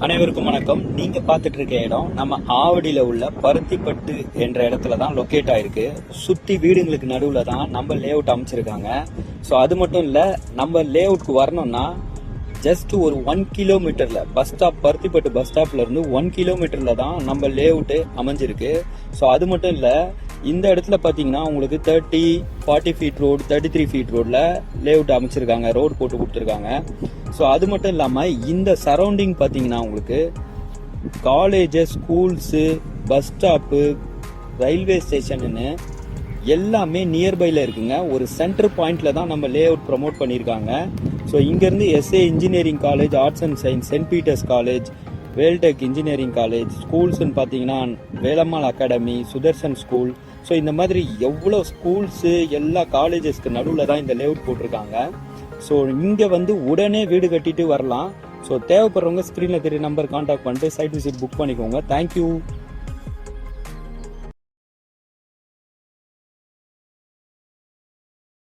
அனைவருக்கும் வணக்கம். நீங்க பார்த்துட்டு இருக்க இடம் நம்ம ஆவடியில உள்ள பருத்திப்பட்டு என்ற இடத்துல தான் லொக்கேட் ஆயிருக்கு. சுத்தி வீடுங்களுக்கு நடுவுல தான் நம்ம லே அவுட் அமைச்சிருக்காங்க. ஸோ அது மட்டும் இல்ல, நம்ம லே அவுட்க்கு வரணும்னா ஜஸ்ட் ஒரு 1 கிலோமீட்டர்ல பஸ் ஸ்டாப், பருத்திப்பட்டு பஸ் ஸ்டாப்ல இருந்து 1 கிலோமீட்டர்ல தான் நம்ம லே அவுட் அமைஞ்சிருக்கு. ஸோ அது மட்டும் இல்ல, இந்த இடத்துல பாத்தீங்கன்னா உங்களுக்கு 40 ஃபீட் ரோடு, 33 ஃபீட் ரோட்ல லே அவுட் அமைச்சிருக்காங்க, ரோடு போட்டு கொடுத்துருக்காங்க. ஸோ அது மட்டும் இல்லாம இந்த சரௌண்டிங் பாத்தீங்கன்னா உங்களுக்கு colleges, schools, bus stop, railway ஸ்டேஷன்னு எல்லாமே நியர்பைல இருக்குங்க. ஒரு சென்டர் பாயிண்ட்ல தான் நம்ம லே அவுட் ப்ரமோட் பண்ணியிருக்காங்க. ஸோ இங்கேருந்து SA engineering college, arts and science, saint Peter's college, Veltech engineering college, ஸ்கூல்ஸ்ன்னு பார்த்தீங்கன்னா Velammal academy, Sudarshan school. So இந்த மாதிரி எவ்வளோ ஸ்கூல்ஸு, எல்லா காலேஜஸ்க்கு நடுவில் தான் இந்த லே அவுட் போட்டிருக்காங்க. ஸோ இங்கே வந்து உடனே வீடு கட்டிட்டு வரலாம். ஸோ தேவைப்படுறவங்க ஸ்க்ரீனில் தெரிய நம்பர் கான்டாக்ட் பண்ணிட்டு சைட் விசிட் புக் பண்ணிக்கோங்க. தேங்க்யூ.